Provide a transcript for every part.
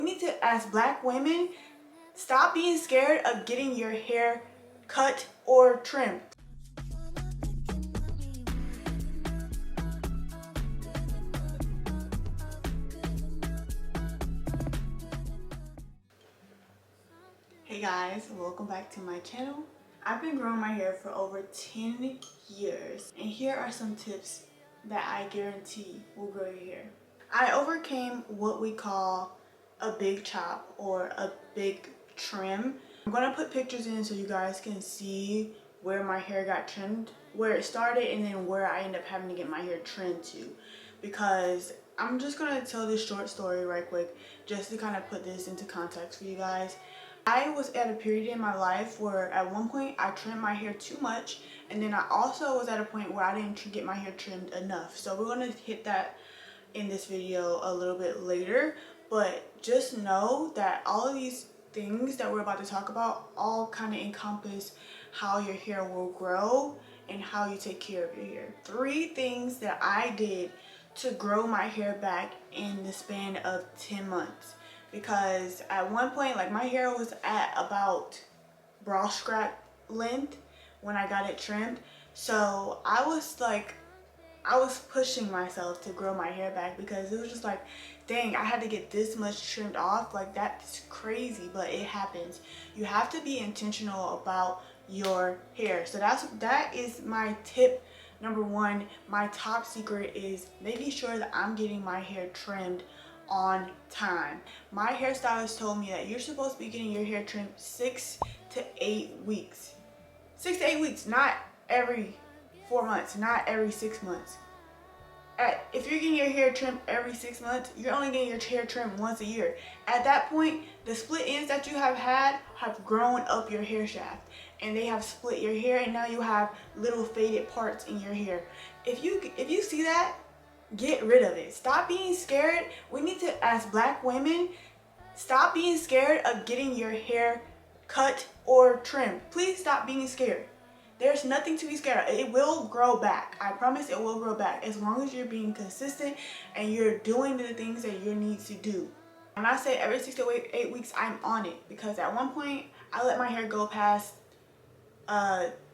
We need to, as black women, stop being scared of getting your hair cut or trimmed. Hey guys, welcome back to my channel. I've been growing my hair for over 10 years, and here are some tips that I guarantee will grow your hair. I overcame what we call a big chop or a big trim. I'm gonna put pictures in so you guys can see where my hair got trimmed, where it started, and then where I end up having to get my hair trimmed to, because I'm just gonna tell this short story right quick just to kind of put this into context for you guys. I was at a period in my life where at one point I trimmed my hair too much, and then I also was at a point where I didn't get my hair trimmed enough. So we're gonna hit that in this video a little bit later, but just know that all of these things that we're about to talk about all kind of encompass how your hair will grow and how you take care of your hair. 3 things that I did to grow my hair back in the span of 10 months. Because at one point, like, my hair was at about bra strap length when I got it trimmed. So I was pushing myself to grow my hair back because it was just like, dang, I had to get this much trimmed off. Like, that's crazy, but it happens. You have to be intentional about your hair. So that is my tip number 1. My top secret is making sure that I'm getting my hair trimmed on time. My hairstylist told me that you're supposed to be getting your hair trimmed 6 to 8 weeks. 6 to 8 weeks, not every 4 months, not every 6 months. If you're getting your hair trimmed every 6 months, you're only getting your hair trimmed once a year. At that point, the split ends that you have had have grown up your hair shaft, and they have split your hair, and now you have little faded parts in your hair. If you see that, get rid of it. Stop being scared. We need to, as black women, stop being scared of getting your hair cut or trimmed. Please stop being scared. There's nothing to be scared of. It will grow back. I promise it will grow back as long as you're being consistent and you're doing the things that you need to do. When I say every 6 to 8 weeks, I'm on it, because at one point I let my hair go past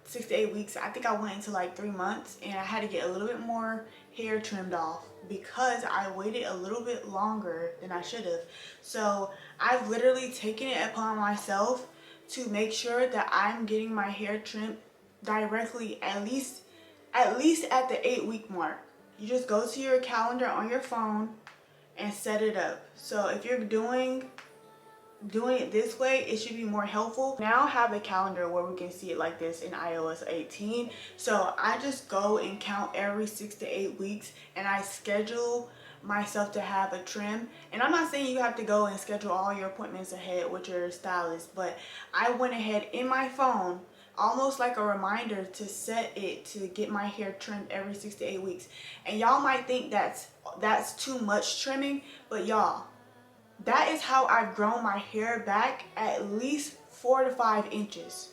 6 to 8 weeks. I think I went into like 3 months, and I had to get a little bit more hair trimmed off because I waited a little bit longer than I should have. So I've literally taken it upon myself to make sure that I'm getting my hair trimmed directly, at least at the 8-week mark. You just go to your calendar on your phone and set it up. So if you're doing it this way, it should be more helpful. Now I have a calendar where we can see it like this in iOS 18. So I just go and count every 6 to 8 weeks, and I schedule myself to have a trim. And I'm not saying you have to go and schedule all your appointments ahead with your stylist, but I went ahead in my phone, almost like a reminder, to set it to get my hair trimmed every 6 to 8 weeks. And y'all might think that's too much trimming, but y'all, that is how I've grown my hair back at least 4 to 5 inches.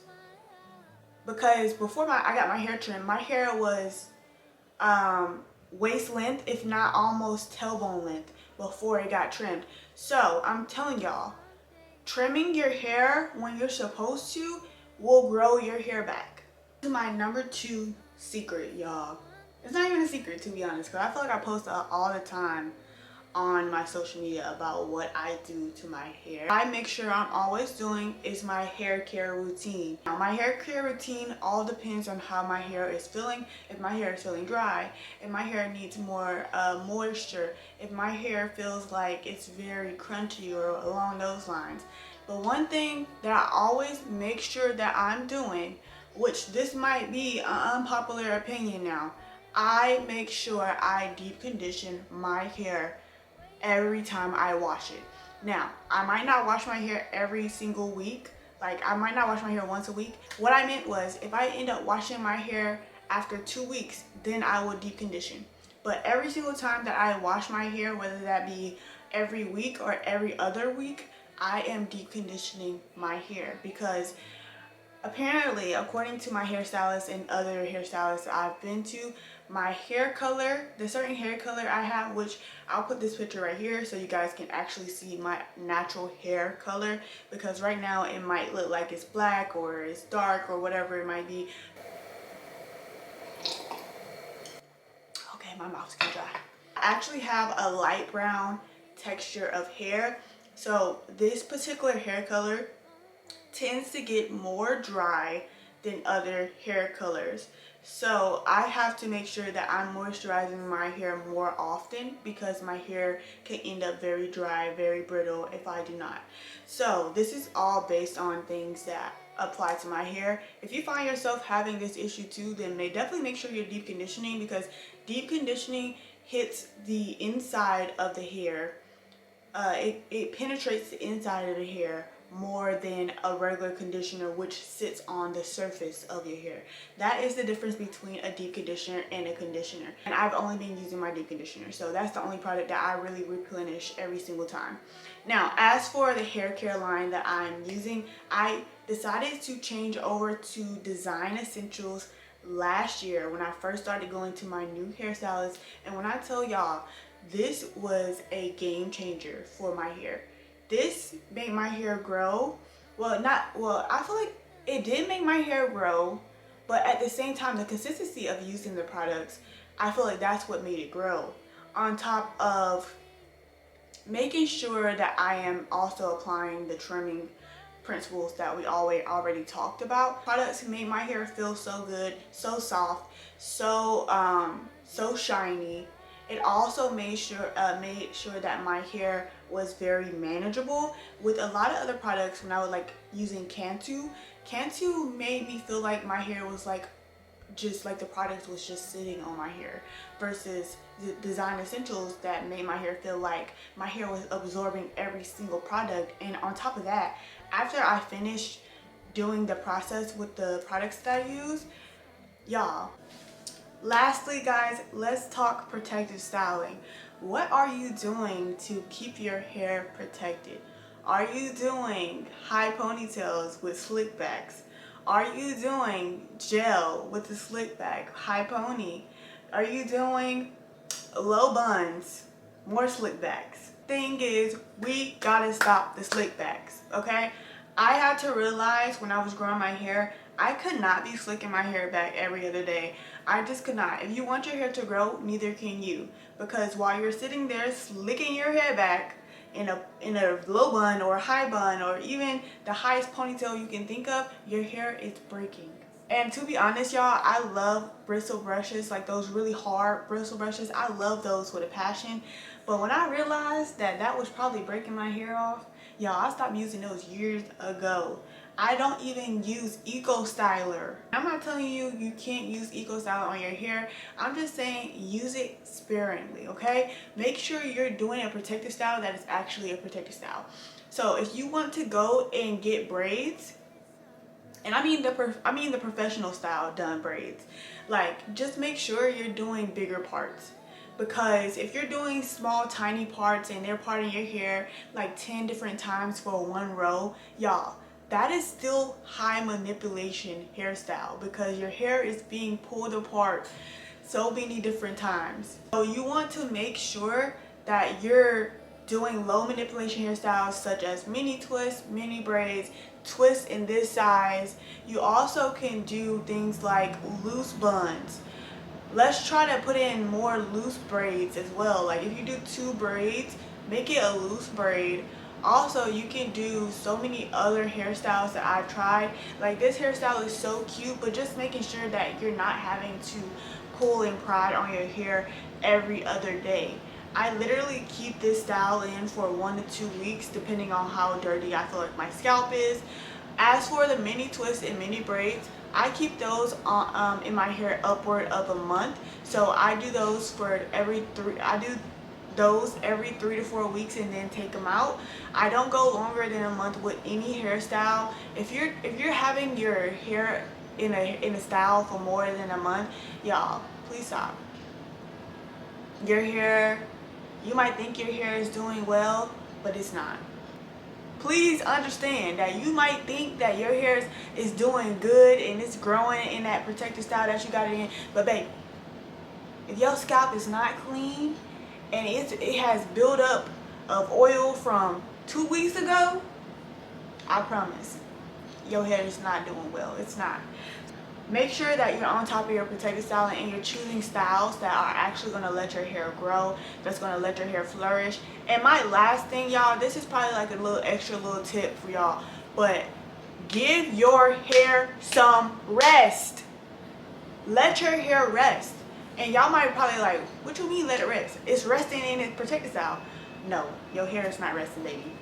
Because before I got my hair trimmed, my hair was waist length, if not almost tailbone length, before it got trimmed. So I'm telling y'all, trimming your hair when you're supposed to will grow your hair back. This is my number 2 secret, y'all. It's not even a secret, to be honest, because I feel like I post all the time on my social media about what I do to my hair. I make sure I'm always doing is my hair care routine. Now, my hair care routine all depends on how my hair is feeling. If my hair is feeling dry, if my hair needs more moisture, if my hair feels like it's very crunchy or along those lines. But one thing that I always make sure that I'm doing, which this might be an unpopular opinion now, I make sure I deep condition my hair every time I wash it. Now, I might not wash my hair every single week. Like, I might not wash my hair once a week. What I meant was, if I end up washing my hair after 2 weeks, then I will deep condition. But every single time that I wash my hair, whether that be every week or every other week, I am deep conditioning my hair, because apparently, according to my hairstylist and other hairstylists I've been to, my hair color, the certain hair color I have, which I'll put this picture right here so you guys can actually see my natural hair color, because right now it might look like it's black or it's dark or whatever it might be. Okay, my mouth's gonna dry. I actually have a light brown texture of hair, so this particular hair color tends to get more dry than other hair colors. So I have to make sure that I'm moisturizing my hair more often, because my hair can end up very dry, very brittle if I do not. So this is all based on things that apply to my hair. If you find yourself having this issue too, then definitely make sure you're deep conditioning, because deep conditioning hits the inside of the hair. It penetrates the inside of the hair more than a regular conditioner, which sits on the surface of your hair. That is the difference between a deep conditioner and a conditioner. And I've only been using my deep conditioner, so that's the only product that I really replenish every single time. Now, as for the hair care line that I'm using, I decided to change over to Design Essentials last year when I first started going to my new hairstylist. And when I tell y'all, this was a game changer for my hair. This made my hair grow. I feel like it did make my hair grow, but at the same time, the consistency of using the products, I feel like that's what made it grow. On top of making sure that I am also applying the trimming principles that we already talked about. Products made my hair feel so good, so soft, so shiny. It also made sure that my hair was very manageable. With a lot of other products, when I was like using Cantu made me feel like my hair was like just like the product was just sitting on my hair, versus the Design Essentials that made my hair feel like my hair was absorbing every single product. And on top of that, after I finished doing the process with the products that I use, y'all, lastly guys, let's talk protective styling. What are you doing to keep your hair protected? Are you doing high ponytails with slick backs? Are you doing gel with the slick back, high pony? Are you doing low buns, more slick backs? Thing is, we gotta stop the slick backs, okay? I had to realize when I was growing my hair, I could not be slicking my hair back every other day. I just could not. If you want your hair to grow, neither can you. Because while you're sitting there slicking your hair back in a low bun or a high bun, or even the highest ponytail you can think of, your hair is breaking. And to be honest, y'all, I love bristle brushes, like those really hard bristle brushes. I love those with a passion. But when I realized that that was probably breaking my hair off, y'all, I stopped using those years ago. I don't even use Eco Styler. I'm not telling you you can't use Eco Styler on your hair. I'm just saying use it sparingly, okay? Make sure you're doing a protective style that is actually a protective style. So if you want to go and get braids, and I mean the professional style done braids, like just make sure you're doing bigger parts. Because if you're doing small tiny parts and they're parting your hair like 10 different times for one row, y'all, that is still high manipulation hairstyle, because your hair is being pulled apart so many different times. So you want to make sure that you're doing low manipulation hairstyles such as mini twists, mini braids, twists in this size. You also can do things like loose buns. Let's try to put in more loose braids as well. Like if you do 2 braids, make it a loose braid. Also, you can do so many other hairstyles that I've tried. Like this hairstyle is so cute, but just making sure that you're not having to pull and pry on your hair every other day. I literally keep this style in for 1 to 2 weeks depending on how dirty I feel like my scalp is. As for the mini twists and mini braids, I keep those on, in my hair upward of a month. So I do those for every 3 to 4 weeks and then take them out. I don't go longer than a month with any hairstyle. If you're having your hair in a style for more than a month, y'all, please stop. Your hair, you might think your hair is doing well, but it's not. Please understand that you might think that your hair is doing good and it's growing in that protective style that you got it in, but babe, If your scalp is not clean and it has buildup of oil from 2 weeks ago, I promise your hair is not doing well. It's not. Make sure that you're on top of your protective styling and you're choosing styles that are actually going to let your hair grow, that's going to let your hair flourish. And my last thing, y'all, this is probably like a little extra little tip for y'all, but give your hair some rest. Let your hair rest. And y'all might probably like, what you mean let it rest? It's resting in its protective style. No, your hair is not resting, baby.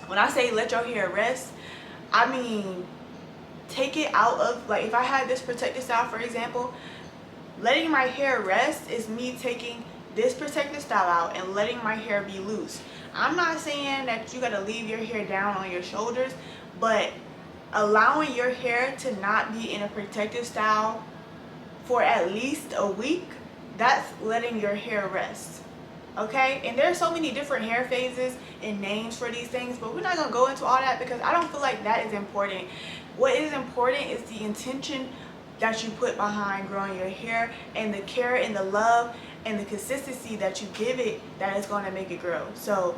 When I say let your hair rest, I mean take it out of, like if I had this protective style, for example, letting my hair rest is me taking this protective style out and letting my hair be loose. I'm not saying that you gotta leave your hair down on your shoulders, but allowing your hair to not be in a protective style for at least a week, that's letting your hair rest. Okay, and there's so many different hair phases and names for these things, but we're not gonna go into all that because I don't feel like that is important. What is important is the intention that you put behind growing your hair and the care and the love and the consistency that you give it that is going to make it grow. So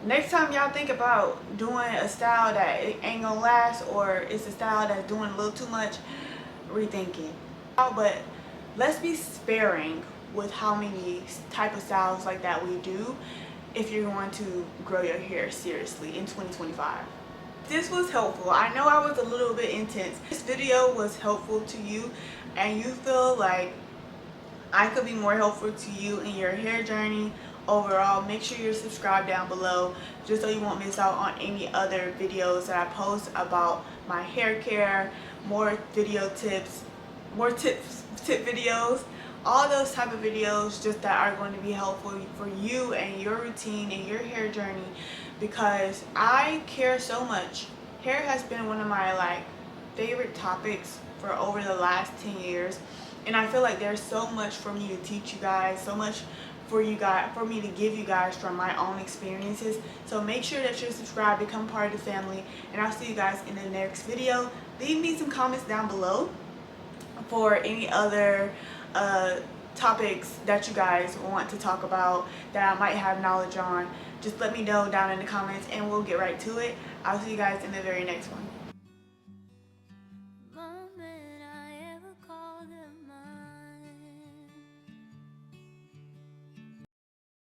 next time y'all think about doing a style that it ain't gonna last, or it's a style that's doing a little too much, rethink it. But let's be sparing with how many type of styles like that we do if you're going to grow your hair seriously in 2025. This was helpful. I know I was a little bit intense. This video was helpful to you and you feel like I could be more helpful to you in your hair journey overall, make sure you're subscribed down below just so you won't miss out on any other videos that I post about my hair care, more video tips, more tip videos, all those type of videos just that are going to be helpful for you and your routine and your hair journey, because I care so much. Hair has been one of my favorite topics for over the last 10 years, and I feel like there's so much for me to teach you guys, so much for me to give you guys from my own experiences. So make sure that you're subscribed, become part of the family, and I'll see you guys in the next video. Leave me some comments down below for any other topics that you guys want to talk about that I might have knowledge on. Just let me know down in the comments and we'll get right to it. I'll see you guys in the very next one.